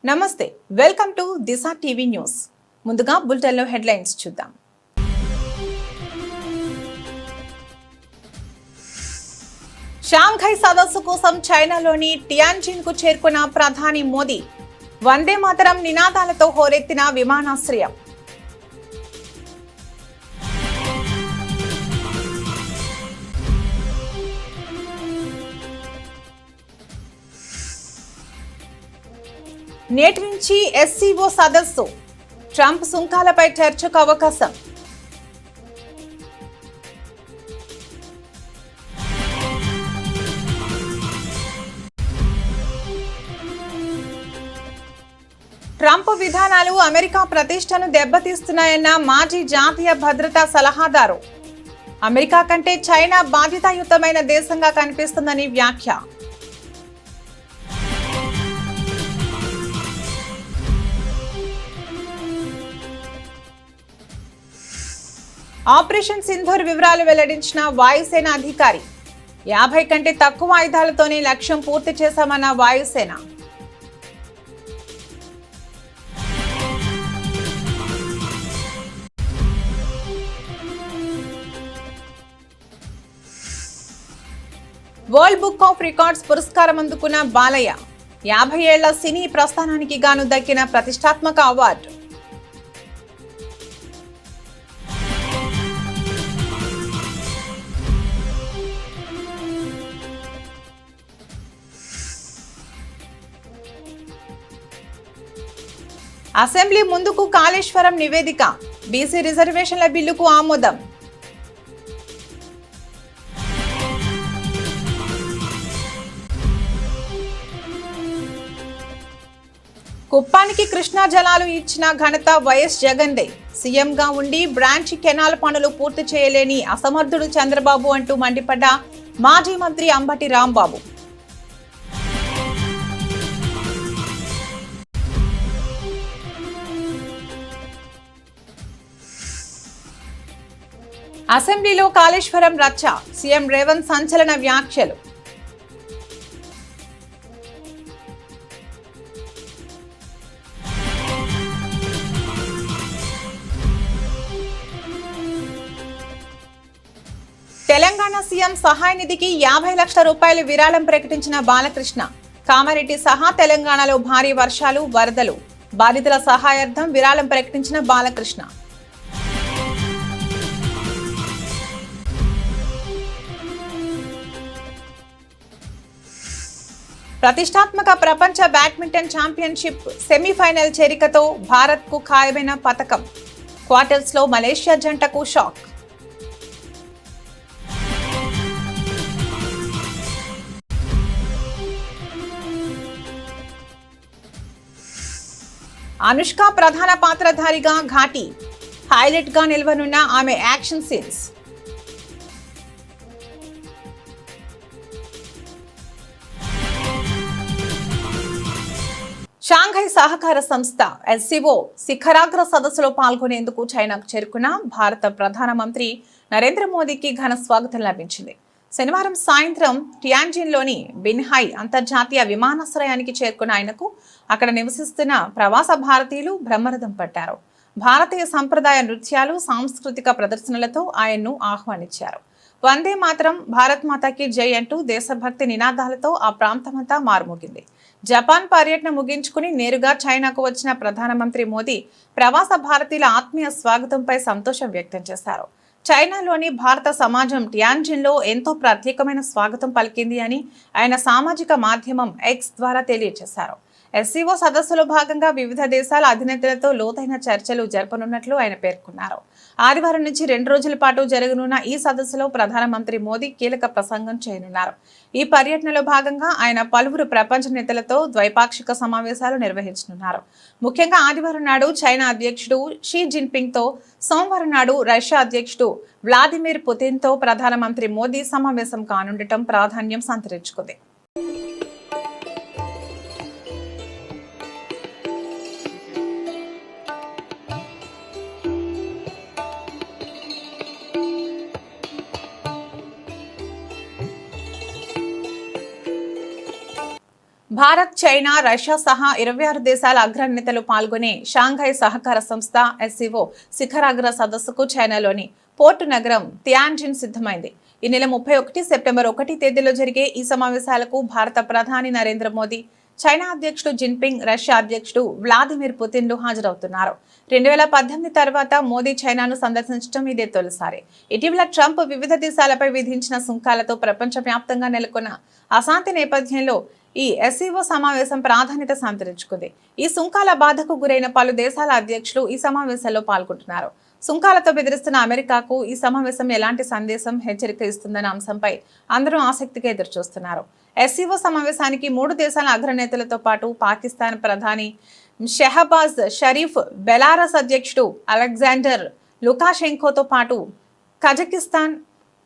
నమస్తే welcome to Disha TV news. ముందుగా బులెటిన్లో హెడ్లైన్స్ చూద్దాం. షాంఘై సదస్సు కోసం చైనాలోని టియాన్జిన్ కు చేరుకున్న ప్రధాని మోదీ. వందే మాతరం నినాదాలతో హోరెత్తిన విమానాశ్రయం. నేటి నుంచి ఎస్సీఓ సదస్సు. ట్రంప్ సుంకాలపై చర్చకు అవకాశం. ట్రంప్ విధానాలు అమెరికా ప్రతిష్టను దెబ్బతీస్తున్నాయన్న మాజీ జాతీయ భద్రతా సలహాదారు. అమెరికా కంటే చైనా బాధ్యతాయుతమైన దేశంగా కనిపిస్తుందని వ్యాఖ్య. ఆపరేషన్ సింధూర్ వివరాలు వెల్లడించిన వాయుసేన అధికారి. 50 కంటే తక్కువ ఆయుధాలతోనే లక్ష్యం పూర్తి చేశామన్న వాయుసేన. వరల్డ్ బుక్ ఆఫ్ రికార్డ్స్ పురస్కారం అందుకున్న బాలయ్య. 50 ఏళ్ల సినీ ప్రస్థానానికి గాను దక్కిన ప్రతిష్టాత్మక అవార్డు. అసెంబ్లీ ముందుకు కాళేశ్వరం నివేదిక. బీసీ రిజర్వేషన్ల బిల్లుకు ఆమోదం. కుప్పానికి కృష్ణా జలాలు ఇచ్చిన ఘనత వైఎస్ జగన్దే. సీఎంగా ఉండి బ్రాంచ్ కెనాల్ పనులు పూర్తి చేయలేని అసమర్థుడు చంద్రబాబు అంటూ మండిపడ్డ మాజీ మంత్రి అంబటి రాంబాబు. అసెంబ్లీలో కాళేశ్వరం రచ్చ. సీఎం రేవంత్ సంచలన వ్యాఖ్యలు. తెలంగాణ సీఎం సహాయ నిధికి 50 లక్షల రూపాయలు విరాళం ప్రకటించిన బాలకృష్ణ. కామారెడ్డి సహా తెలంగాణలో భారీ వర్షాలు, వరదలు. బాధితుల సహాయార్థం విరాళం ప్రకటించిన బాలకృష్ణ. ప్రతిష్టాత్మక ప్రపంచ బ్యాడ్మింటన్ ఛాంపియన్షిప్ సెమీఫైనల్ చేరికతో భారత్కు ఖాయమైన పతకం. క్వార్టర్స్లో మలేషియా జంటకు షాక్. అనుష్క ప్రధాన పాత్రధారిగా ఘాటి. హైలైట్ గా నిలవనున్న ఆమె యాక్షన్ సీన్స్. షాంఘై సహకార సంస్థ ఎస్సీఓ శిఖరాగ్ర సదస్సులో పాల్గొనేందుకు చైనాకు చేరుకున్న భారత ప్రధానమంత్రి నరేంద్ర మోదీకి ఘన స్వాగతం లభించింది. శనివారం సాయంత్రం టియాన్జిన్లోని బిన్హై అంతర్జాతీయ విమానాశ్రయానికి చేరుకున్న ఆయనకు అక్కడ నివసిస్తున్న ప్రవాస భారతీయులు బ్రహ్మరథం పట్టారు. భారతీయ సంప్రదాయ నృత్యాలు, సాంస్కృతిక ప్రదర్శనలతో ఆయన్ను ఆహ్వానించారు. వందే మాతరం, భారత్ మాతాకి జై అంటూ దేశభక్తి నినాదాలతో ఆ ప్రాంతమంతా మారుమోగింది. జపాన్ పర్యటన ముగించుకుని నేరుగా చైనాకు వచ్చిన ప్రధానమంత్రి మోదీ ప్రవాస భారతీయుల ఆత్మీయ స్వాగతంపై సంతోషం వ్యక్తం చేశారు. చైనాలోని భారత సమాజం టియాన్జిన్లో ఎంతో ప్రత్యేకమైన స్వాగతం పలికింది అని ఆయన సామాజిక మాధ్యమం ఎక్స్ ద్వారా తెలియజేశారు. ఎస్సీఓ సదస్సులో భాగంగా వివిధ దేశాల అధినేతలతో లోతైన చర్చలు జరపనున్నట్లు ఆయన పేర్కొన్నారు. ఆదివారం నుంచి 2 రోజుల పాటు జరగనున్న ఈ సదస్సులో ప్రధానమంత్రి మోదీ కీలక ప్రసంగం చేయనున్నారు. ఈ పర్యటనలో భాగంగా ఆయన పలువురు ప్రపంచ నేతలతో ద్వైపాక్షిక సమావేశాలు నిర్వహించనున్నారు. ముఖ్యంగా ఆదివారం నాడు చైనా అధ్యక్షుడు షీ జిన్పింగ్ తో, సోమవారం నాడు రష్యా అధ్యక్షుడు వ్లాదిమిర్ పుతిన్ తో ప్రధానమంత్రి మోదీ సమావేశం కానుండటం ప్రాధాన్యం సంతరించుకుంది. భారత్, చైనా, రష్యా సహా 26 దేశాల అగ్రనేతలు పాల్గొనే షాంఘై సహకార సంస్థ SCO శిఖరాగ్ర సదస్సుకు చైనాలోని పోర్టు నగరం తియాన్జిన్ సిద్ధమైంది. ఈ నెల 31 సెప్టెంబర్ 1 తేదీలో జరిగే ఈ సమావేశాలకు భారత ప్రధాని నరేంద్ర మోదీ, చైనా అధ్యక్షుడు జిన్పింగ్, రష్యా అధ్యక్షుడు వ్లాదిమిర్ పుతిన్లు హాజరవుతున్నారు. 2018 తర్వాత మోదీ చైనాను సందర్శించడం ఇదే తొలిసారి. ఇటీవల ట్రంప్ వివిధ దేశాలపై విధించిన సుంకాలతో ప్రపంచవ్యాప్తంగా నెలకొన్న అశాంతి నేపథ్యంలో ఈ SCO సమావేశం ప్రాధాన్యత సంతరించుకుంది. ఈ సుంకాల బాధకు గురైన పలు దేశాల అధ్యక్షులు ఈ సమావేశంలో పాల్గొంటున్నారు. సుంకాలతో బెదిరిస్తున్న అమెరికాకు ఈ సమావేశం ఎలాంటి సందేశం, హెచ్చరిక ఇస్తుందన్న అంశంపై అందరూ ఆసక్తిగా ఎదురుచూస్తున్నారు. SCO సమావేశానికి 3 దేశాల అగ్రనేతలతో పాటు పాకిస్తాన్ ప్రధాని షెహబాజ్ షరీఫ్, బెలారస్ అధ్యక్షుడు అలెగ్జాండర్ లుకాషెంకోతో పాటు కజకిస్తాన్,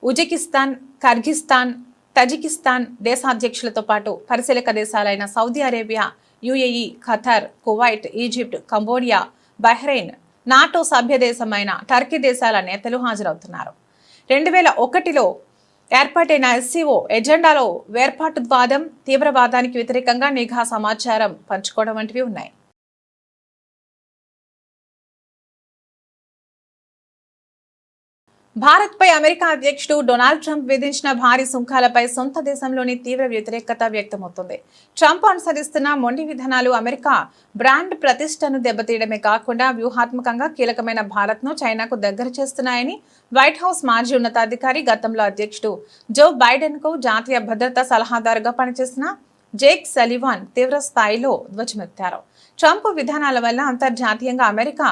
ఉజ్బెకిస్తాన్, కర్గిస్తాన్, తజికిస్తాన్ దేశాధ్యక్షులతో పాటు పరిశీలక దేశాలైన Saudi Arabia, UAE, Qatar, Kuwait, Egypt, Cambodia, Bahrain, NATO సభ్య దేశమైన టర్కీ దేశాల నేతలు హాజరవుతున్నారు. 2001లో ఏర్పాటైన SCO ఎజెండాలో వేర్పాటువాదం, తీవ్రవాదానికి వ్యతిరేకంగా నిఘా సమాచారం పంచుకోవడం వంటివి ఉన్నాయి. భారత్పై అమెరికా అధ్యక్షుడు డొనాల్డ్ ట్రంప్ విధించిన భారీ సుంకాలపై సొంత దేశంలోని తీవ్ర వ్యతిరేకత వ్యక్తమవుతుంది. ట్రంప్ అనుసరిస్తున్న మొండి విధానాలు అమెరికా బ్రాండ్ ప్రతిష్టను దెబ్బతీయడమే కాకుండా వ్యూహాత్మకంగా కీలకమైన భారత్ను చైనాకు దగ్గర చేస్తున్నాయని వైట్ హౌస్ మాజీ ఉన్నతాధికారి, గతంలో అధ్యక్షుడు జో బైడెన్కు జాతీయ భద్రతా సలహాదారుగా పనిచేసిన జేక్ సలివాన్ తీవ్ర స్థాయిలో ధ్వజమెత్తారు. ట్రంప్ విధానాల వల్ల అంతర్జాతీయంగా అమెరికా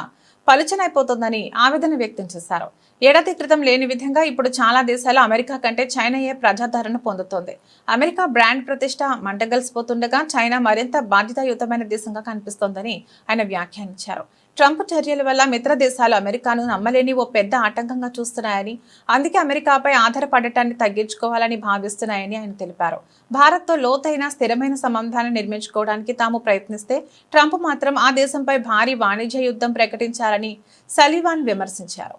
పలుచనైపోతుందని ఆవేదన వ్యక్తం చేశారు. ఏడాది క్రితం లేని విధంగా ఇప్పుడు చాలా దేశాలు అమెరికా కంటే చైనాయే ప్రజాదరణ పొందుతోంది. అమెరికా బ్రాండ్ ప్రతిష్ట మంటగలిసిపోతుండగా చైనా మరింత బాధ్యతాయుతమైన దేశంగా కనిపిస్తోందని ఆయన వ్యాఖ్యానించారు. ట్రంప్ చర్యల వల్ల మిత్ర దేశాలు అమెరికాను నమ్మలేని ఓ పెద్ద ఆటంకంగా చూస్తున్నాయని, అందుకే అమెరికాపై ఆధారపడటాన్ని తగ్గించుకోవాలని భావిస్తున్నాయని ఆయన తెలిపారు. భారత్తో లోతైన, స్థిరమైన సంబంధాలను నిర్మించుకోవడానికి తాము ప్రయత్నిస్తే ట్రంప్ మాత్రం ఆ దేశంపై భారీ వాణిజ్య యుద్ధం ప్రకటించారని సలివాన్ విమర్శించారు.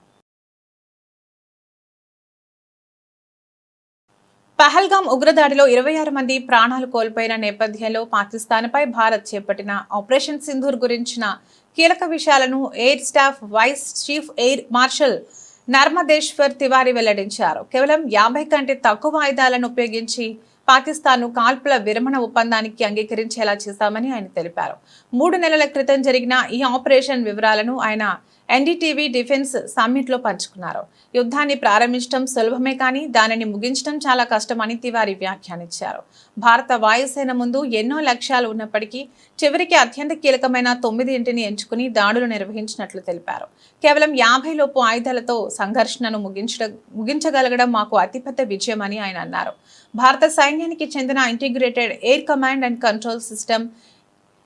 పహల్గామ్ ఉగ్రదాడిలో 26 మంది ప్రాణాలు కోల్పోయిన నేపథ్యంలో పాకిస్తాన్పై భారత్ చేపట్టిన ఆపరేషన్ సింధూర్ గురించిన కీలక విషయాలను air staff vice chief air marshal Narmadeshwar Tiwari వెల్లడించారు. కేవలం 50 కంటే తక్కువ ఆయుధాలను ఉపయోగించి పాకిస్తాన్ను కాల్పుల విరమణ ఒప్పందానికి అంగీకరించేలా చేశామని ఆయన తెలిపారు. 3 నెలల క్రితం జరిగిన ఈ ఆపరేషన్ వివరాలను ఆయన NDTV డిఫెన్స్ సమ్మిట్లో పంచుకున్నారు. యుద్ధాన్ని ప్రారంభించడం సులభమే కానీ దానిని ముగించడం చాలా కష్టమని తివారీ వ్యాఖ్యానించారు. భారత వాయుసేన ముందు ఎన్నో లక్ష్యాలు ఉన్నప్పటికీ చివరికి అత్యంత కీలకమైన 9 ఎంచుకుని దాడులు నిర్వహించినట్లు తెలిపారు. కేవలం 50 లోపు ఆయుధాలతో సంఘర్షణను ముగించగలగడం మాకు అతిపెద్ద విజయమని ఆయన అన్నారు. భారత సైన్యానికి చెందిన integrated air command and control system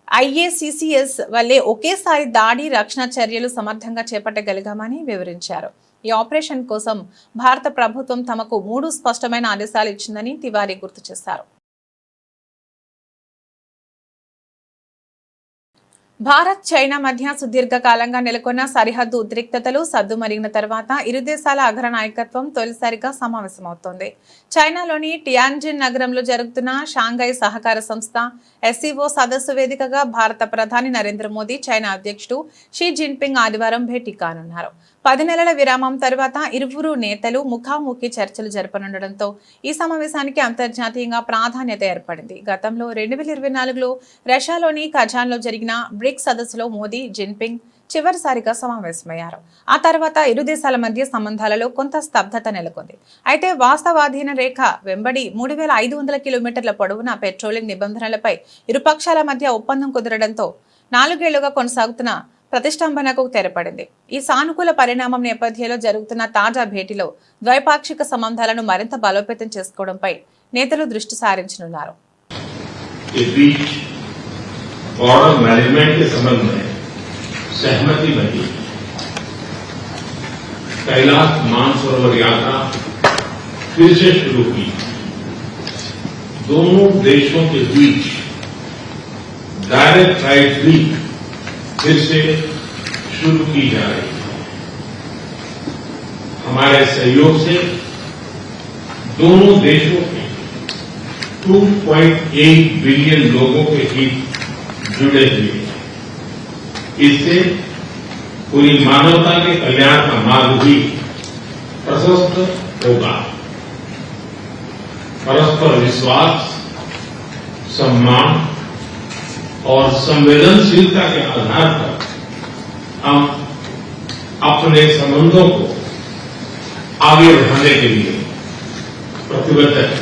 IACCS వల్లే ఒకేసారి దాడి, రక్షణ చర్యలు సమర్థంగా చేపట్టగలిగామని వివరించారు. ఈ ఆపరేషన్ కోసం భారత ప్రభుత్వం తమకు 3 స్పష్టమైన ఆదేశాలు ఇచ్చిందని తివారీ గుర్తు చేశారు. భారత్, చైనా మధ్య సుదీర్ఘకాలంగా నెలకొన్న సరిహద్దు ఉద్రిక్తతలు సద్దుమరిగిన తర్వాత ఇరు దేశాల అగ్ర నాయకత్వం తొలిసారిగా సమావేశమవుతోంది. చైనాలోని టియాన్జిన్ నగరంలో జరుగుతున్న షాంఘై సహకార సంస్థ SCO సదస్సు వేదికగా భారత ప్రధాని నరేంద్ర మోదీ, చైనా అధ్యక్షుడు షీ జిన్పింగ్ ఆదివారం భేటీ కానున్నారు. 10 నెలల విరామం తర్వాత ఇరువురు నేతలు ముఖాముఖి చర్చలు జరపనుండటంతో ఈ సమావేశానికి అంతర్జాతీయంగా ప్రాధాన్యత ఏర్పడింది. గతంలో 2024లో రష్యాలోని కజాన్లో జరిగిన బ్రిక్స్ సదస్సులో మోదీ, జిన్పింగ్ చివరిసారిగా సమావేశమయ్యారు. ఆ తర్వాత ఇరు దేశాల మధ్య సంబంధాలలో కొంత స్తబ్దత నెలకొంది. అయితే వాస్తవాధీన రేఖ వెంబడి 3500 కిలోమీటర్ల పొడవున పెట్రోలింగ్ నిబంధనలపై ఇరుపక్షాల మధ్య ఒప్పందం కుదరడంతో 4 ఏళ్లుగా కొనసాగుతున్న ప్రతిష్టంభనకు తెరపడింది. ఈ సానుకూల పరిణామం నేపథ్యంలో జరుగుతున్న తాజా భేటీలో ద్వైపాక్షిక సంబంధాలను మరింత బలోపేతం చేసుకోవడంపై నేతలు దృష్టి సారించనున్నారు. सहमति बनी। कैलाश मानसरोवर यात्रा फिर से शुरू की। दोनों देशों के बीच डायरेक्ट फ्लाइट भी फिर से शुरू की जा रही है। हमारे सहयोग से दोनों देशों के 2.8 बिलियन लोगों के हित जुड़े हुए हैं। इससे पूरी मानवता के कल्याण का मार्ग भी प्रशस्त होगा। परस्पर विश्वास, सम्मान और संवेदनशीलता के आधार पर हम अपने संबंधों को आगे बढ़ाने के लिए प्रतिबद्ध हैं।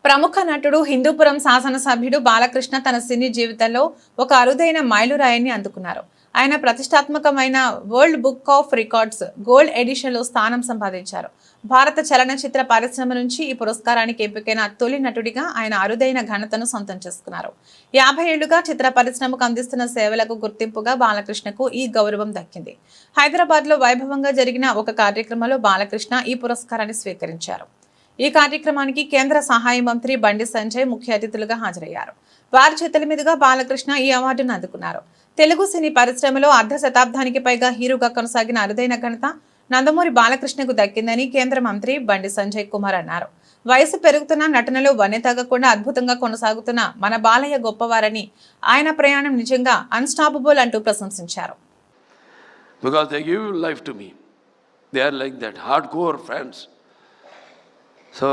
ప్రముఖ నటుడు హిందూపురం శాసనసభ్యుడు బాలకృష్ణ తన సినీ జీవితంలో ఒక అరుదైన మైలురాయిని అందుకున్నారు. ఆయన ప్రతిష్టాత్మకమైన world book of records gold ఎడిషన్లో స్థానం సంపాదించారు. భారత చలనచిత్ర పరిశ్రమ నుంచి ఈ పురస్కారానికి ఎంపికైన తొలి నటుడిగా ఆయన అరుదైన ఘనతను సొంతం చేసుకున్నారు. 50 ఏళ్లుగా చిత్ర పరిశ్రమకు అందిస్తున్న సేవలకు గుర్తింపుగా బాలకృష్ణకు ఈ గౌరవం దక్కింది. హైదరాబాద్ లో వైభవంగా జరిగిన ఒక కార్యక్రమంలో బాలకృష్ణ ఈ పురస్కారాన్ని స్వీకరించారు. ఈ కార్యక్రమానికి కేంద్ర సహాయ మంత్రి బండి సంజయ్ ముఖ్య అతిథులుగా హాజరయ్యారు. వారి చేతుల మీదుగా బాలకృష్ణ ఈ అవార్డును అందుకున్నారు. తెలుగు సినీ పరిశ్రమలో అర్ధ శతాబ్దానికి పైగా హీరోగా కొనసాగిన అరుదైన ఘనత నందమూరి బాలకృష్ణకు దక్కిందని కేంద్ర మంత్రి బండి సంజయ్ కుమార్ అన్నారు. వయసు పెరుగుతున్న నటనలో వన్నె తగ్గకుండా అద్భుతంగా కొనసాగుతున్న మన బాలయ్య గొప్పవారని, ఆయన ప్రయాణం నిజంగా అన్స్టాపబుల్ అంటూ ప్రశంసించారు. Because they give life to me. They are like that, hardcore fans. So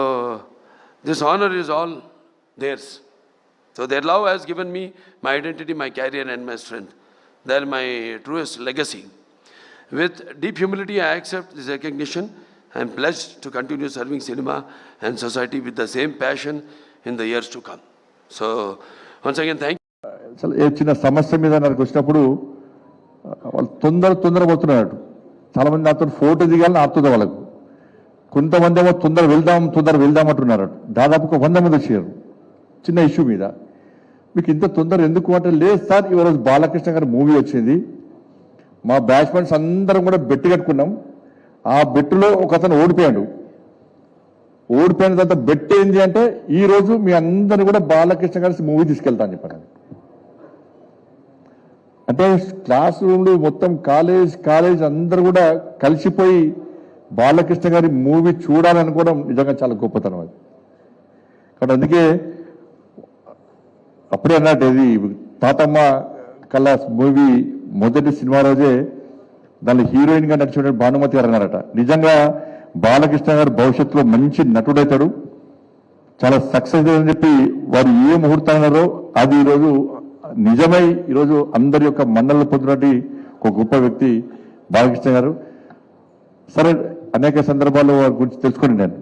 this honor is all theirs. So their love has given me my identity, my career and my strength. They are my truest legacy. With deep humility, I accept this recognition. I am blessed to continue serving cinema and society with the same passion in the years to come. So once again, thank you. ఏ చిన్న సమస్య మీద నాకు వచ్చినప్పుడు వాళ్ళు తొందర పోతున్నారు. చాలా మంది నాతో ఫోటో దిగాలని ఆపుతుంది వాళ్ళకు. కొంతమంది ఏమో తొందర వెళ్దాం అంటున్నారు. దాదాపు 100 మంది వచ్చారు చిన్న ఇష్యూ మీద. మీకు ఇంత తొందర ఎందుకు అంటే, లేదు సార్ ఈరోజు బాలకృష్ణ గారి మూవీ వచ్చింది, మా బ్యాచ్మెన్స్ అందరం కూడా బెట్టు కట్టుకున్నాం, ఆ బెట్టులో ఒక అతను ఓడిపోయాడు. ఓడిపోయిన తర్వాత బెట్ ఏంటి అంటే, ఈ రోజు మీ అందరిని కూడా బాలకృష్ణ గారి మూవీ తీసుకెళ్తా అని చెప్పాను. అంటే క్లాస్ రూమ్లు మొత్తం కాలేజ్ అందరూ కూడా కలిసిపోయి బాలకృష్ణ గారి మూవీ చూడాలనుకోవడం నిజంగా చాలా గొప్పతనం అది. కాబట్టి అందుకే అప్పుడే అన్నట్టు ఇది తాతమ్మ కల్లా మూవీ మొదటి సినిమా రోజే దాని హీరోయిన్ గా నడిచిన భానుమతి గారు అన్నారట. నిజంగా బాలకృష్ణ గారు భవిష్యత్తులో మంచి నటుడైతాడు, చాలా సక్సెస్ అని చెప్పి వారు ఏ ముహూర్తం అన్నారో అది ఈరోజు నిజమై ఈరోజు అందరి యొక్క మన్నలు పొందినటువంటి ఒక గొప్ప వ్యక్తి బాలకృష్ణ గారు. సరే, అనేక సందర్భాల్లో వారి గురించి తెలుసుకుని నేను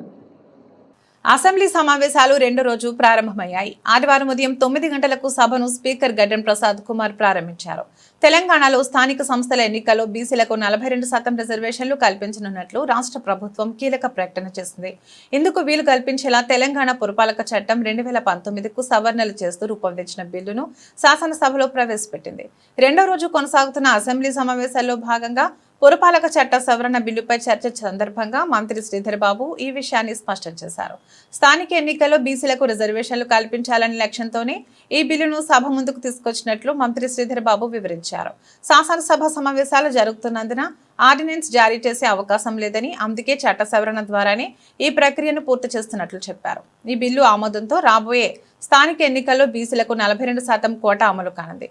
అసెంబ్లీ సమావేశాలు రెండో రోజు ప్రారంభమయ్యాయి. ఆదివారం ఉదయం 9 గంటలకు సభను స్పీకర్ గడ్డం ప్రసాద్ కుమార్ ప్రారంభించారు. తెలంగాణలో స్థానిక సంస్థల ఎన్నికల్లో బీసీలకు 42% రిజర్వేషన్లు కల్పించనున్నట్లు రాష్ట్ర ప్రభుత్వం కీలక ప్రకటన చేసింది. ఇందుకు వీలు కల్పించేలా తెలంగాణ పురపాలక చట్టం 2019కు సవరణలు చేస్తూ రూపొందించిన బిల్లును శాసనసభలో ప్రవేశపెట్టింది. రెండో రోజు కొనసాగుతున్న అసెంబ్లీ సమావేశాల్లో భాగంగా పురపాలక చట్ట సవరణ బిల్లుపై చర్చ సందర్భంగా మంత్రి శ్రీధర్ బాబు ఈ విషయాన్ని స్పష్టం చేశారు. స్థానిక ఎన్నికల్లో బీసీలకు రిజర్వేషన్లు కల్పించాలనే లక్ష్యంతోనే ఈ బిల్లును సభ ముందుకు తీసుకొచ్చినట్లు మంత్రి శ్రీధర్ బాబు వివరించారు. శాసనసభ సమావేశాలు జరుగుతున్నందున ఆర్డినెన్స్ జారీ చేసే అవకాశం లేదని, అందుకే చట్ట సవరణ ద్వారానే ఈ ప్రక్రియను పూర్తి చేస్తున్నట్లు చెప్పారు. ఈ బిల్లు ఆమోదంతో రాబోయే స్థానిక ఎన్నికల్లో బీసీలకు 42% కోటా అమలు కానుంది.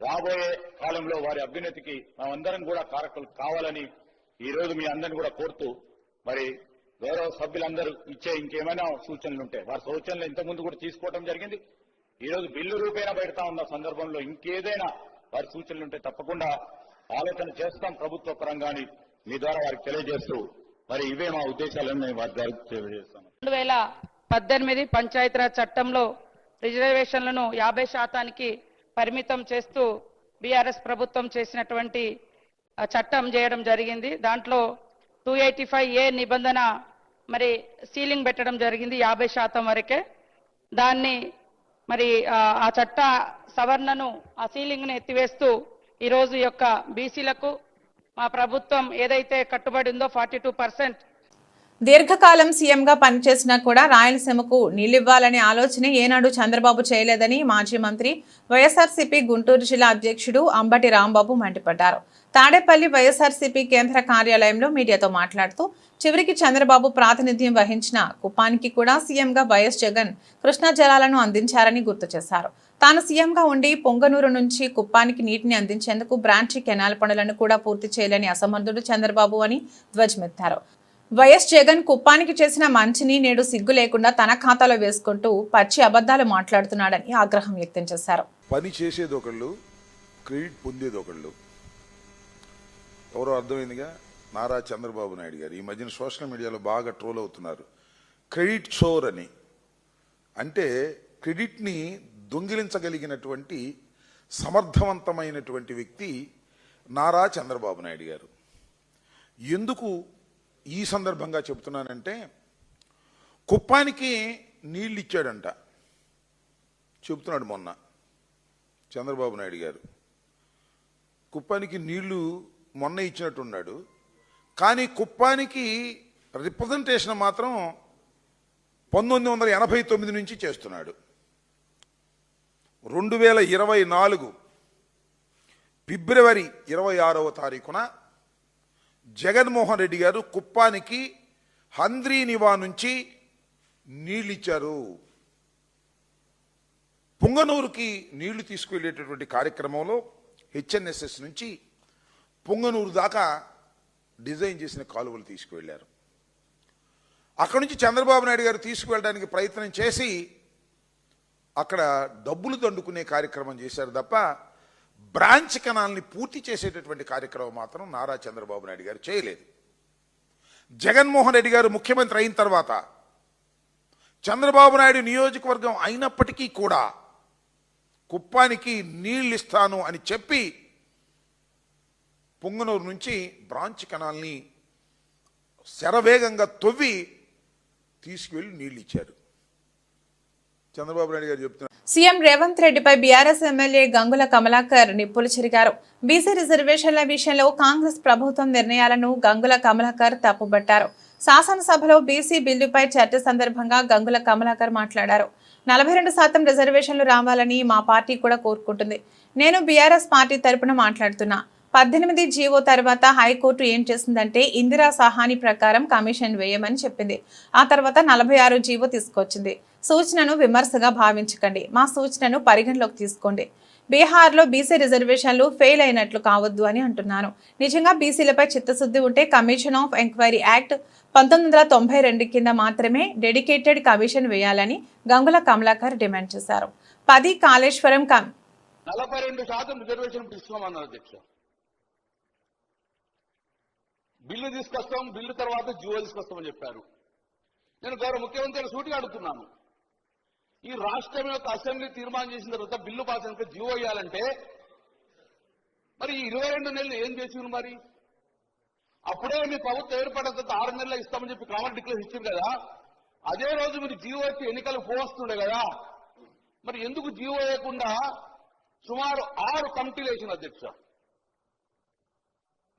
రాబోయే కాలంలో వారి అభ్యున్నతికి మేమందరం కూడా కారకులు కావాలని ఈ రోజు మీ అందరిని కూడా కోరుతూ, మరి గౌరవ సభ్యులందరూ ఇచ్చే ఇంకేమైనా సూచనలు ఉంటే వారి సూచనలు ఇంతకుముందు కూడా తీసుకోవడం జరిగింది. ఈ రోజు బిల్లు రూపేణా పెడతా ఉన్న సందర్భంలో ఇంకేదైనా వారి సూచనలు ఉంటే తప్పకుండా ఆలోచన చేస్తాం ప్రభుత్వ పరంగాని మీ ద్వారా వారికి తెలియజేస్తూ, మరి ఇవే మా ఉద్దేశాలను మేము వారి ద్వారా తెలియజేస్తాం. 2018 పంచాయతీరాజ్ చట్టంలో రిజర్వేషన్లను 50% పరిమితం చేస్తూ బీఆర్ఎస్ ప్రభుత్వం చేసినటువంటి చట్టం చేయడం జరిగింది. దాంట్లో 285A నిబంధన మరి సీలింగ్ పెట్టడం జరిగింది 50% వరకే. దాన్ని మరి ఆ చట్ట సవరణను, ఆ సీలింగ్ను ఎత్తివేస్తూ ఈరోజు యొక్క బీసీలకు మా ప్రభుత్వం ఏదైతే కట్టుబడి ఉందో 42% దీర్ఘకాలం సీఎంగా పనిచేసినా కూడా రాయలసీమకు నీళ్లివ్వాలనే ఆలోచన ఏనాడు చంద్రబాబు చేయలేదని మాజీ మంత్రి వైఎస్ఆర్సీపీ గుంటూరు జిల్లా అధ్యక్షుడు అంబటి రాంబాబు మండిపడ్డారు. తాడేపల్లి వైఎస్ఆర్సీపీ కేంద్ర కార్యాలయంలో మీడియాతో మాట్లాడుతూ చివరికి చంద్రబాబు ప్రాతినిధ్యం వహించిన కుప్పానికి కూడా సీఎంగా వైఎస్ జగన్ కృష్ణా జలాలను అందించారని గుర్తు చేశారు. తాను సీఎంగా ఉండి పొంగనూరు నుంచి కుప్పానికి నీటిని అందించేందుకు బ్రాంచి కెనాల్ పనులను కూడా పూర్తి చేయలేని అసమర్థుడు చంద్రబాబు అని ధ్వజమెత్తారు. వైఎస్ జగన్ కుప్పానికి చేసిన మంచిని నేడు సిగ్గు లేకుండా తన ఖాతాలో వేసుకుంటూ పచ్చి అబద్ధాలు మాట్లాడుతున్నాడని ఆగ్రహం వ్యక్తం చేశారు. పని చేసేది ఒకళ్ళు, క్రెడిట్ పొందేది ఒకళ్ళు. ఎవరో అర్థమైందిగా, నారా చంద్రబాబు నాయుడు గారు ఈ మధ్యన సోషల్ మీడియాలో బాగా ట్రోల్ అవుతున్నారు. క్రెడిట్ చోర్ అని, అంటే క్రెడిట్ని దొంగిలించగలిగినటువంటి సమర్థవంతమైనటువంటి వ్యక్తి నారా చంద్రబాబు నాయుడు గారు. ఎందుకు ఈ సందర్భంగా చెబుతున్నానంటే, కుప్పానికి నీళ్ళు ఇచ్చాడంట చెబుతున్నాడు మొన్న చంద్రబాబు నాయుడు గారు. కుప్పానికి నీళ్లు మొన్న ఇచ్చినట్టున్నాడు, కానీ కుప్పానికి రిప్రజెంటేషన్ మాత్రం 1989 నుంచి చేస్తున్నాడు. 2024 ఫిబ్రవరి 26వ తారీఖున జగన్మోహన్ రెడ్డి గారు కుప్పానికి హంద్రీనివా నుంచి నీళ్ళు ఇచ్చారు. పొంగనూరుకి నీళ్లు తీసుకువెళ్ళేటటువంటి కార్యక్రమంలో హెచ్ఎన్ఎస్ఎస్ నుంచి పొంగనూరు దాకా డిజైన్ చేసిన కాలువలు తీసుకువెళ్లారు. అక్కడి నుంచి చంద్రబాబు నాయుడు గారు తీసుకువెళ్ళడానికి ప్రయత్నం చేసి అక్కడ డబ్బులు దండుకునే కార్యక్రమం చేశారు తప్ప బ్రాంచ్ కెనాల్ని పూర్తి చేసేటటువంటి కార్యక్రమం మాత్రం నారా చంద్రబాబు నాయుడు గారు చేయలేదు. జగన్మోహన్ రెడ్డి గారు ముఖ్యమంత్రి అయిన తర్వాత చంద్రబాబు నాయుడు నియోజకవర్గం అయినప్పటికీ కూడా కుప్పానికి నీళ్ళు ఇస్తాను అని చెప్పి పొంగనూరు నుంచి బ్రాంచ్ కెనాల్ని శరవేగంగా తవ్వి తీసుకువెళ్ళి నీళ్ళు ఇచ్చారు. చంద్రబాబు నాయుడు గారు చెప్తున్నారు. సీఎం రేవంత్ రెడ్డిపై బీఆర్ఎస్ ఎమ్మెల్యే గంగుల కమలాకర్ నిప్పులు చెరిగారు. బీసీ రిజర్వేషన్ల విషయంలో కాంగ్రెస్ ప్రభుత్వం నిర్ణయాలను గంగుల కమలాకర్ తప్పుబట్టారు. శాసనసభలో బీసీ బిల్లుపై చర్చ సందర్భంగా గంగుల కమలాకర్ మాట్లాడారు. 42% రిజర్వేషన్లు రావాలని మా పార్టీ కూడా కోరుకుంటుంది. నేను బీఆర్ఎస్ పార్టీ తరపున మాట్లాడుతున్నా. 18 జీవో తర్వాత హైకోర్టు ఏం చేసిందంటే ఇందిరా సహాని ప్రకారం కమిషన్ వేయమని చెప్పింది. ఆ తర్వాత 46 జీవో తీసుకొచ్చింది. సూచనను విమర్శగా భావించకండి, మా సూచనను పరిగణలోకి తీసుకోండి. బీహార్లో బీసీ రిజర్వేషన్లు ఫెయిల్ అయినట్లు కావద్దు అని అంటున్నాను. నిజంగా బీసీలపై చిత్తశుద్ధి ఉంటే కమిషన్ ఆఫ్ ఎంక్వైరీ యాక్ట్ 1992 కింద మాత్రమే డెడికేటెడ్ కమిషన్ వేయాలని గంగుల కమలాకర్ డిమాండ్ చేశారు. 10 కాళేశ్వరం 42% రిజర్వేషన్ తీసుకోమన్నారు అధ్యక్ష. బిల్లు తీసుకొస్తాం, బిల్లు తర్వాత జీవో తీసుకొస్తామని చెప్పారు. నేను గౌరవ ముఖ్యమంత్రి సూటిగా అడుగుతున్నాను, ఈ రాష్ట్రం యొక్క అసెంబ్లీ తీర్మానం చేసిన తర్వాత బిల్లు పాస్ అయిన జీవో ఇవ్వాలంటే మరి ఈ 22 నెలలు ఏం చేసింది? మరి అప్పుడే మీ ప్రభుత్వం ఏర్పడిన తర్వాత 6 నెలలు ఇస్తామని చెప్పి కామన్ డిక్లేర్ ఇచ్చింది కదా. అదే రోజు మీరు జీవో వచ్చి ఎన్నికలు పోవస్తుండే కదా. మరి ఎందుకు జీవో వేయకుండా సుమారు 6 కమిటీలు వేసిన అధ్యక్ష?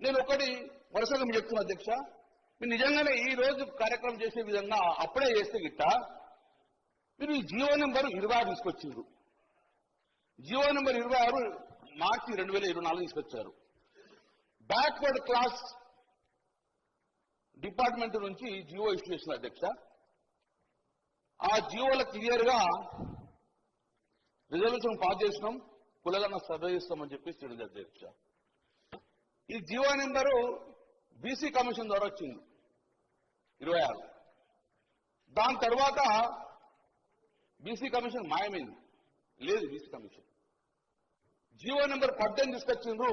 నేను ఒకటి వరుసగా మీరు చెప్తున్నా అధ్యక్ష, మీరు నిజంగానే ఈ రోజు కార్యక్రమం చేసే విధంగా అప్పుడే చేస్తే గిట్ట మీరు ఈ జీవో నెంబర్ 26 తీసుకొచ్చారు. జీవో నెంబర్ 26 మార్చి 2024 తీసుకొచ్చారు. బ్యాక్వర్డ్ క్లాస్ డిపార్ట్మెంట్ నుంచి జీవో ఇష్యూ చేసిన అధ్యక్ష. ఆ జీవోలో క్లియర్ గా రిజర్వేషన్ పాస్ చేసినాం, కులగన్న సర్వే చేస్తామని చెప్పేసి తెలియదు అధ్యక్ష. ఈ జీవో నెంబరు బీసీ కమిషన్ ద్వారా వచ్చింది 26. దాని తర్వాత బీసీ కమిషన్ మాయమైంది, లేదు బీసీ కమిషన్. జీవో నెంబర్ 18 తీసుకొచ్చిండ్రు,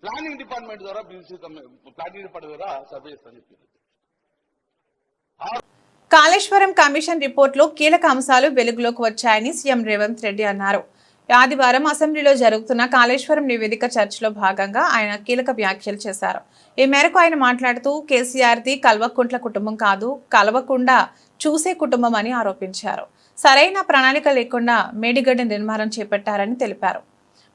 ప్లానింగ్ డిపార్ట్మెంట్ ద్వారా బీసీ ప్లానింగ్ డిపార్ట్మెంట్ ద్వారా సర్వే చేస్తామని చెప్పింది. కాళేశ్వరం కమిషన్ రిపోర్టులో కీలక అంశాలు వెలుగులోకి వచ్చాయని సీఎం రేవంత్ రెడ్డి అన్నారు. ఆదివారం అసెంబ్లీలో జరుగుతున్న కాళేశ్వరం నివేదిక చర్చలో భాగంగా ఆయన కీలక వ్యాఖ్యలు చేశారు. ఈ మేరకు ఆయన మాట్లాడుతూ కేసీఆర్ది కల్వకుంట్ల కుటుంబం కాదు, కలవకుండా చూసే కుటుంబం అని ఆరోపించారు. సరైన ప్రణాళిక లేకుండా మేడిగడ్డ నిర్మాణం చేపట్టారని తెలిపారు.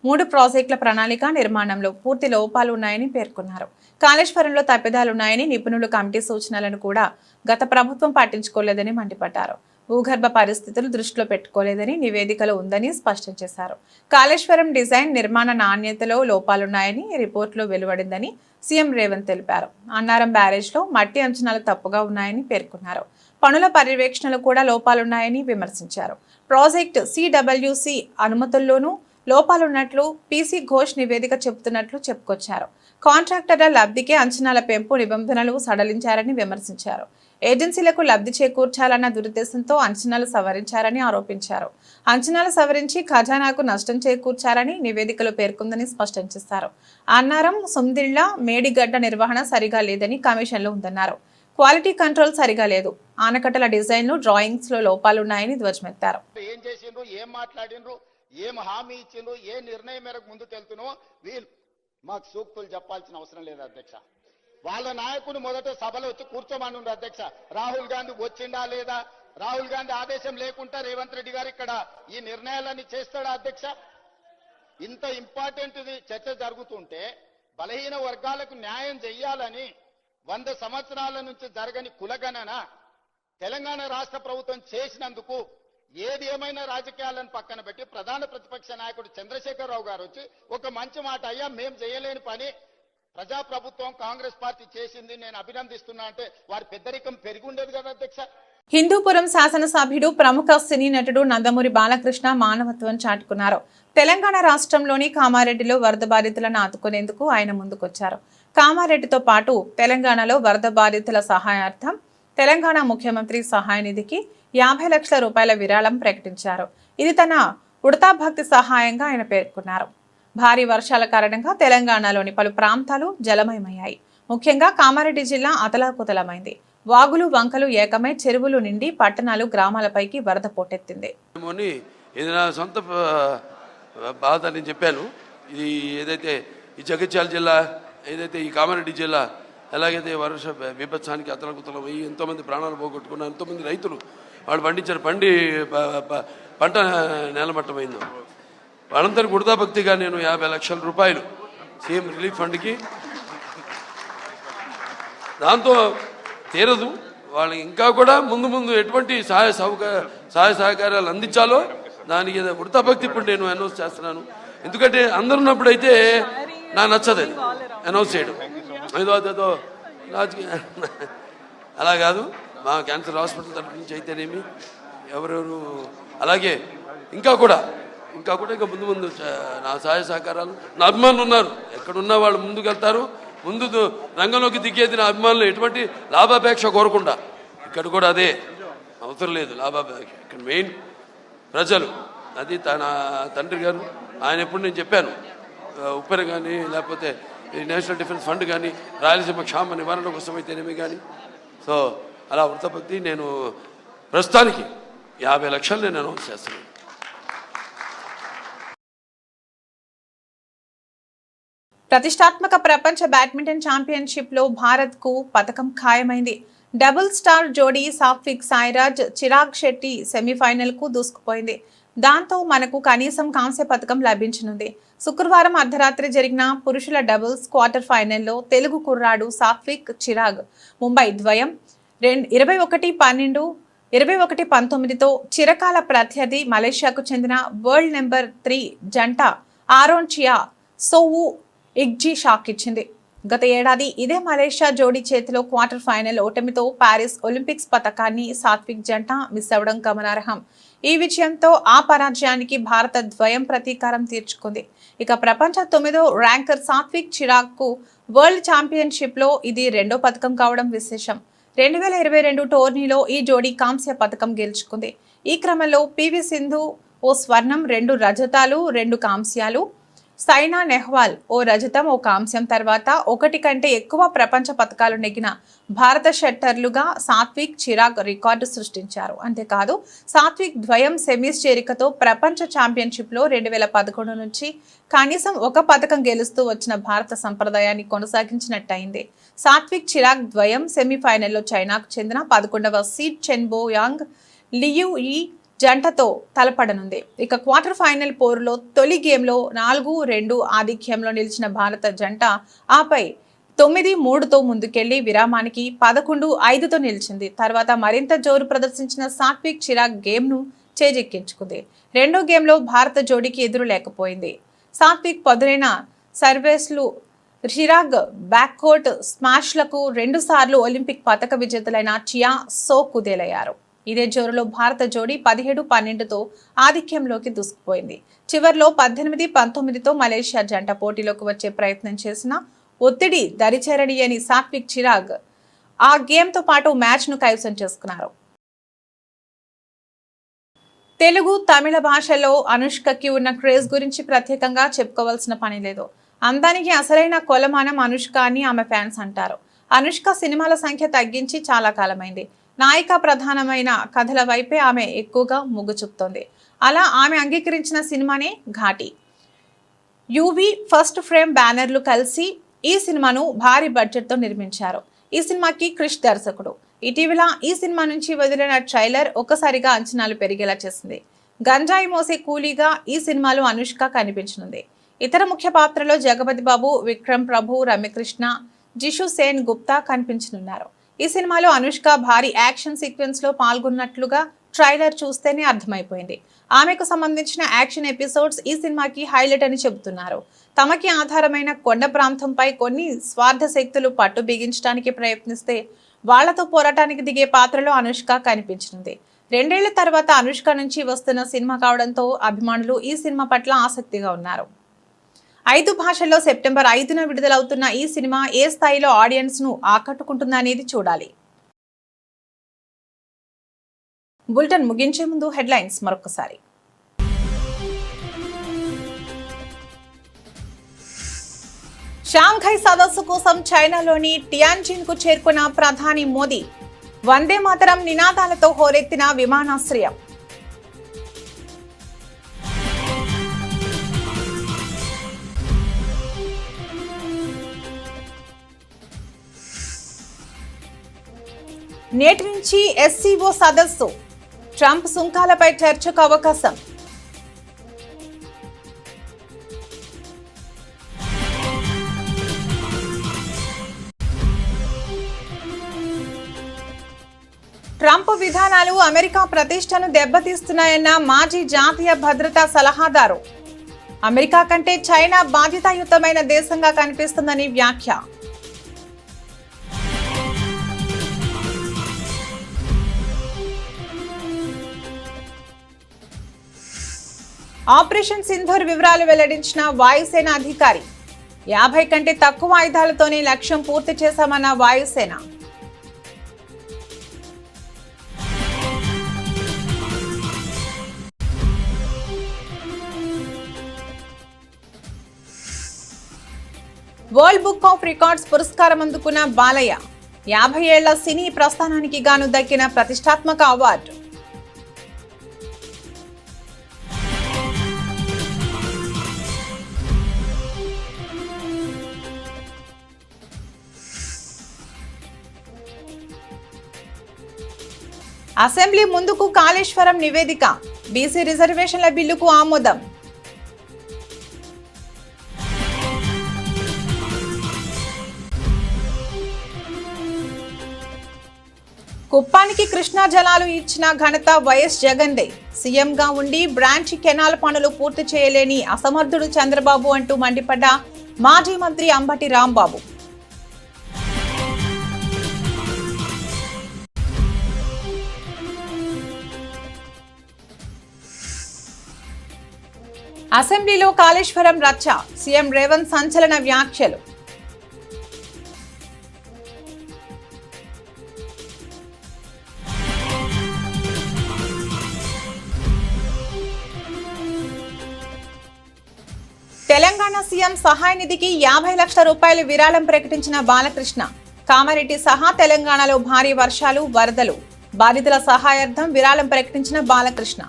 3 ప్రాజెక్టుల ప్రణాళిక నిర్మాణంలో పూర్తి లోపాలు ఉన్నాయని పేర్కొన్నారు. కాళేశ్వరంలో తప్పిదాలున్నాయని నిపుణులు కమిటీ సూచనలను కూడా గత ప్రభుత్వం పట్టించుకోలేదని మండిపడ్డారు. భూగర్భ పరిస్థితులు దృష్టిలో పెట్టుకోలేదని నివేదికలో ఉందని స్పష్టం చేశారు. కాళేశ్వరం డిజైన్ నిర్మాణ నాణ్యతలో లోపాలున్నాయని రిపోర్టులో వెలువడిందని సీఎం రేవంత్ తెలిపారు. అన్నారం బ్యారేజ్లో మట్టి అంచనాలు తప్పుగా ఉన్నాయని పేర్కొన్నారు. పనుల పర్యవేక్షణలో కూడా లోపాలున్నాయని విమర్శించారు. ప్రాజెక్టు సిడబ్ల్యూసి అనుమతుల్లోనూ లోపాలున్నట్లు పీసీ ఘోష్ నివేదిక చెబుతున్నట్లు చెప్పుకొచ్చారు. కాంట్రాక్టర్ల లబ్ధికే అంచనాల పెంపు నిబంధనలు సడలించారని విమర్శించారు. ఏజెన్సీలకు లబ్ధి చేకూర్చాలన్న దురుద్దేశంతో అంచనాలు సవరించారని ఆరోపించారు. అంచనాలు సవరించి ఖజానాకు నష్టం చేకూర్చారని నివేదికలో పేర్కొందని స్పష్టం చేశారు. అన్నారం, సుందిళ్ల, మేడిగడ్డ నిర్వహణ సరిగా లేదని కమిషన్లో ఉందన్నారు. క్వాలిటీ కంట్రోల్ సరిగా లేదు. ఆనకట్టల డిజైన్లు, డ్రాయింగ్స్ లో లోపాలున్నాయని ధ్వజమెత్తారు. ఏం చేసిండ్రు, ఏం మాట్లాడిండ్రు, ఏం హామీ ఇచ్చిండ్రు, ఏ నిర్ణయం మేరకు ముందుకు వెళ్తున్నామో వీళ్ళు మాకు సూక్తులు చెప్పాల్సిన అవసరం లేదు అధ్యక్ష. వాళ్ళ నాయకుడు మొదట సభలో వచ్చి కూర్చోమన్నారు అధ్యక్ష. రాహుల్ గాంధీ వచ్చిండా లేదా? రాహుల్ గాంధీ ఆదేశం లేకుండా రేవంత్ రెడ్డి గారు ఇక్కడ ఈ నిర్ణయాలన్నీ చేస్తాడా అధ్యక్ష? ఇంత ఇంపార్టెంట్ చర్చ జరుగుతుంటే బలహీన వర్గాలకు న్యాయం చెయ్యాలని 100 సంవత్సరాల నుంచి జరగని కులగణన తెలంగాణ రాష్ట్ర ప్రభుత్వం చేసినందుకు ఏది ఏమైనా రాజకీయాలను పక్కన పెట్టి ప్రధాన ప్రతిపక్ష నాయకుడు చంద్రశేఖరరావు గారు వచ్చి ఒక మంచి మాట, అయ్యా మేం చేయలేని పని ప్రజాప్రభుత్వం కాంగ్రెస్ పార్టీ చేసింది, నేను అభినందిస్తున్నా అంటే వారి పెద్దరికం పెరిగి ఉండేది కదా అధ్యక్ష. హిందూపురం శాసనసభ్యుడు ప్రముఖ సినీ నటుడు నందమూరి బాలకృష్ణ మానవత్వం చాటుకున్నారు. తెలంగాణ రాష్ట్రంలోని కామారెడ్డిలో వరద బాధితులను ఆదుకునేందుకు ఆయన ముందుకొచ్చారు. కామారెడ్డితో పాటు తెలంగాణలో వరద బాధితుల సహాయార్థం తెలంగాణ ముఖ్యమంత్రి సహాయ నిధికి 50 లక్షల రూపాయల విరాళం ప్రకటించారు. ఇది తన ఉడతా భక్తి సహాయంగా ఆయన పేర్కొన్నారు. భారీ వర్షాల కారణంగా తెలంగాణలోని పలు ప్రాంతాలు జలమయమయ్యాయి. ముఖ్యంగా కామారెడ్డి జిల్లా అతలాకుతలమైంది. వాగులు, వంకలు ఏకమై చెరువులు నిండి పట్టణాలు, గ్రామాలపైకి వరద పోటెత్తింది. ఇది నా సొంత బాధ నేను చెప్పాను. ఇది ఏదైతే ఈ జగిత్యాల జిల్లా, ఏదైతే ఈ కామారెడ్డి జిల్లా, ఎలాగైతే వర్ష విపత్సానికి అతలకుతలమై ఎంతోమంది ప్రాణాలు పోగొట్టుకున్న ఎంతోమంది రైతులు వాళ్ళు పండించిన పంట నేలమట్టమైందో వాళ్ళందరూ గుర్తాభక్తిగా నేను 50 లక్షల రూపాయలు సీఎం రిలీఫ్ ఫండ్కి, దాంతో తీరదు వాళ్ళకి ఇంకా కూడా ముందు ఎటువంటి సహాయ సహకారాలు అందించాలో దానికి వృతాభక్తి ఇప్పుడు నేను అనౌన్స్ చేస్తున్నాను. ఎందుకంటే అందరు ఉన్నప్పుడు అయితే నాకు నచ్చదు అది అనౌన్స్ చేయడం. ఏదో రాజకీయ అలా కాదు. మా క్యాన్సర్ హాస్పిటల్ తరఫు నుంచి అయితేనేమి ఎవరెవరు అలాగే ఇంకా ముందు నా సహాయ సహకారాలు, నా అభిమానులు ఉన్నారు. ఎక్కడున్నా వాళ్ళు ముందుకు వెళ్తారు. ముందు రంగంలోకి దిగేది నా అభిమానులు. ఎటువంటి లాభాపేక్ష కోరకుండా, ఇక్కడ కూడా అదే అవసరం లేదు లాభాపేక్ష. ఇక్కడ మెయిన్ ప్రజలు, అది తన తండ్రి గారు ఆయన ఎప్పుడు నేను చెప్పాను, ఉప్పెన కానీ లేకపోతే నేషనల్ డిఫెన్స్ ఫండ్ కానీ రాయలసీమ క్షామ నివారణ కోసం అయితేనేమి కానీ, సో అలా వృత్తపత్తి నేను ప్రస్తుతానికి 50 లక్షలు నేను అనౌన్స్ చేస్తున్నాను. ప్రతిష్టాత్మక ప్రపంచ బ్యాడ్మింటన్ ఛాంపియన్షిప్ లో భారత్ కు పతకం ఖాయమైంది. డబుల్ స్టార్ జోడీ సాత్విక్ సాయిరాజ్, చిరాగ్ శెట్టి సెమీఫైనల్ కు దూసుకుపోయింది. దాంతో మనకు కనీసం కాంస్య పతకం లభించనుంది. శుక్రవారం అర్ధరాత్రి జరిగిన పురుషుల డబుల్స్ క్వార్టర్ ఫైనల్లో తెలుగు కుర్రాడు సాత్విక్, చిరాగ్ ముంబై ద్వయం 21-12, 21-19తో చిరకాల ప్రత్యర్థి మలేషియాకు చెందిన వరల్డ్ నెంబర్ 3 జంట ఆరోన్చియా సోవు ఇగ్జీ షాక్ ఇచ్చింది. గత ఏడాది ఇదే మలేషియా జోడీ చేతిలో క్వార్టర్ ఫైనల్ ఓటమితో ప్యారిస్ ఒలింపిక్స్ పతకాన్ని సాత్విక్ జంట మిస్ అవ్వడం గమనార్హం. ఈ విజయంతో ఆ పరాజయానికి భారత ద్వయం ప్రతీకారం తీర్చుకుంది. ఇక ప్రపంచ 9వ ర్యాంకర్ సాత్విక్ చిరాగ్ కు వరల్డ్ ఛాంపియన్షిప్ లో ఇది 2వ పతకం కావడం విశేషం. 2022 టోర్నీలో ఈ జోడీ కాంస్య పతకం గెలుచుకుంది. ఈ క్రమంలో పివి సింధు ఓ స్వర్ణం, 2 రజతాలు, 2 కాంస్యాలు, సైనా నెహ్వాల్ ఓ రజతం, ఓ కాంస్యం తర్వాత 1 కంటే ఎక్కువ ప్రపంచ పతకాలు నెగ్గిన భారత షట్టర్లుగా సాత్విక్, చిరాగ్ రికార్డు సృష్టించారు. అంతేకాదు సాత్విక్ ద్వయం సెమీస్ చేరికతో ప్రపంచ ఛాంపియన్షిప్లో 2011 నుంచి కనీసం 1 పతకం గెలుస్తూ వచ్చిన భారత సంప్రదాయాన్ని కొనసాగించినట్టయింది. సాత్విక్, చిరాగ్ ద్వయం సెమీఫైనల్లో చైనాకు చెందిన 11వ సీడ్ చెన్బో యాంగ్ లియు ఈ జంటతో తలపడనుంది. ఇక క్వార్టర్ ఫైనల్ పోరులో తొలి గేమ్లో 4-2 ఆధిక్యంలో నిలిచిన భారత జంట ఆపై 9-3తో ముందుకెళ్లి విరామానికి 11-5తో నిలిచింది. తర్వాత మరింత జోరు ప్రదర్శించిన సాత్విక్ చిరాగ్ గేమ్ను చేజిక్కించుకుంది. రెండో గేమ్లో భారత జోడీకి ఎదురు లేకపోయింది. సాత్విక్ పదునైన సర్వేస్లు, చిరాగ్ బ్యాక్కోర్ట్ స్మాష్లకు 2 సార్లు ఒలింపిక్ పతక విజేతలైన చియా సో కుదేలయ్యారు. ఇదే జోరులో భారత జోడీ 17-12తో ఆధిక్యంలోకి దూసుకుపోయింది. చివర్లో 18-19తో మలేషియా జంట పోటీలోకి వచ్చే ప్రయత్నం చేసిన ఒత్తిడి దరిచేరడియని సాత్విక్ చిరాగ్ ఆ గేమ్తో పాటు మ్యాచ్ను కైవసం చేసుకున్నారు. తెలుగు, తమిళ భాషల్లో అనుష్కకి ఉన్న క్రేజ్ గురించి ప్రత్యేకంగా చెప్పుకోవాల్సిన పని లేదు. అందానికి అసలైన కొలమానం అనుష్క అని ఆమె ఫ్యాన్స్ అంటారు. అనుష్క సినిమాల సంఖ్య తగ్గించి చాలా కాలమైంది. నాయిక ప్రధానమైన కథల వైపే ఆమె ఎక్కువగా మొగ్గు చూపుతోంది. అలా ఆమె అంగీకరించిన సినిమానే ఘాటి. యువి, ఫస్ట్ ఫ్రేమ్ బ్యానర్లు కలిసి ఈ సినిమాను భారీ బడ్జెట్తో నిర్మించారు. ఈ సినిమాకి క్రిష్ దర్శకుడు. ఇటీవల ఈ సినిమా నుంచి వదిలిన ట్రైలర్ ఒక్కసారిగా అంచనాలు పెరిగేలా చేసింది. గంజాయి మోసే కూలీగా ఈ సినిమాలో అనుష్క కనిపించనుంది. ఇతర ముఖ్య పాత్రలో జగపతి బాబు, విక్రమ్ ప్రభు, రమ్యకృష్ణ, జిషు సేన్ గుప్తా కనిపించనున్నారు. ఈ సినిమాలో అనుష్క భారీ యాక్షన్ సీక్వెన్స్ లో పాల్గొన్నట్లుగా ట్రైలర్ చూస్తేనే అర్థమైపోయింది. ఆమెకు సంబంధించిన యాక్షన్ ఎపిసోడ్స్ ఈ సినిమాకి హైలైట్ అని చెబుతున్నారు. తమకి ఆధారమైన కొండ ప్రాంతంపై కొన్ని స్వార్థ శక్తులు పట్టు బిగించడానికి ప్రయత్నిస్తే వాళ్లతో పోరాటానికి దిగే పాత్రలో అనుష్క కనిపించనుంది. 2 ఏళ్ల తర్వాత అనుష్క నుంచి వస్తున్న సినిమా కావడంతో అభిమానులు ఈ సినిమా పట్ల ఆసక్తిగా ఉన్నారు. 5 భాషల్లో సెప్టెంబర్ 5న విడుదలవుతున్న ఈ సినిమా ఏ స్థాయిలో ఆడియన్స్ ను ఆకట్టుకుంటుందనేది చూడాలి. బులెటిన్ ముగించే ముందు హెడ్లైన్స్ మరొకసారి. షాంఘై సదస్సు కోసం చైనాలోని టియాన్జిన్ కు చేరుకున్న ప్రధాని మోదీ. వందే మాతరం నినాదాలతో హోరెత్తిన విమానాశ్రయం. నేటి నుంచి ఎస్సీఓ సదస్సు. ట్రంప్ సుంకాలపై చర్చకు అవకాశం. ట్రంప్ విధానాలు అమెరికా ప్రతిష్టను దెబ్బతీస్తున్నాయన్న మాజీ జాతీయ భద్రతా సలహాదారు. అమెరికా కంటే చైనా బాధ్యతాయుతమైన దేశంగా కనిపిస్తుందని వ్యాఖ్య. ఆపరేషన్ సింధూర్ వివరాలు వెల్లడించిన వాయుసేన అధికారి. 50 కంటే తక్కువ ఆయుధాలతోనే లక్ష్యం పూర్తి చేశామన్న వాయుసేన. వరల్డ్ బుక్ ఆఫ్ రికార్డ్స్ పురస్కారం అందుకున్న బాలయ్య. 50 ఏళ్ల సినీ ప్రస్థానానికి గాను దక్కిన ప్రతిష్టాత్మక అవార్డు. అసెంబ్లీ ముందుకు కాళేశ్వరం నివేదిక. బీసీ రిజర్వేషన్ల బిల్లుకు ఆమోదం. కుప్పానికి కృష్ణా జలాలు ఇచ్చిన ఘనత వైఎస్ జగన్దే. సీఎంగా ఉండి బ్రాంచ్ కెనాల్ పనులు పూర్తి చేయలేని అసమర్థుడు చంద్రబాబు అంటూ మండిపడ్డ మాజీ మంత్రి అంబటి రాంబాబు. అసెంబ్లీలో కాళేశ్వరం రచ్చ. సీఎం రేవంత్ సంచలన వ్యాఖ్యలు. తెలంగాణ సీఎం సహాయ నిధికి 50 లక్షల రూపాయలు విరాళం ప్రకటించిన బాలకృష్ణ. కామారెడ్డి సహా తెలంగాణలో భారీ వర్షాలు, వరదలు. బాధితుల సహాయార్థం విరాళం ప్రకటించిన బాలకృష్ణ.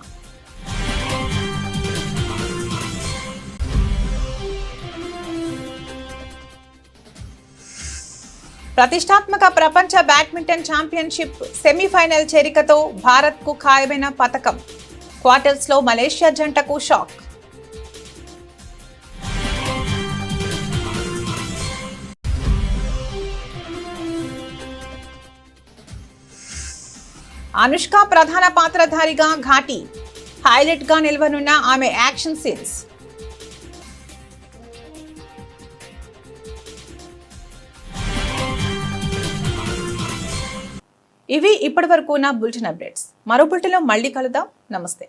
ప్రతిష్టాత్మక ప్రపంచ బ్యాడ్మింటన్ ఛాంపియన్షిప్ సెమీఫైనల్ చేరికతో భారత్కు ఖాయమైన పతకం. క్వార్టర్స్లో మలేషియా జంటకు షాక్. అనుష్క ప్రధాన పాత్రధారిగా ఘాటి హైలైట్ గా నిలవనున్న ఆమె యాక్షన్ సీన్స్. ఇవి ఇప్పటివరకు ఉన్న బులెటిన్ అప్డేట్స్. మరో బులెటిన్లో మళ్ళీ కలుద్దాం. నమస్తే.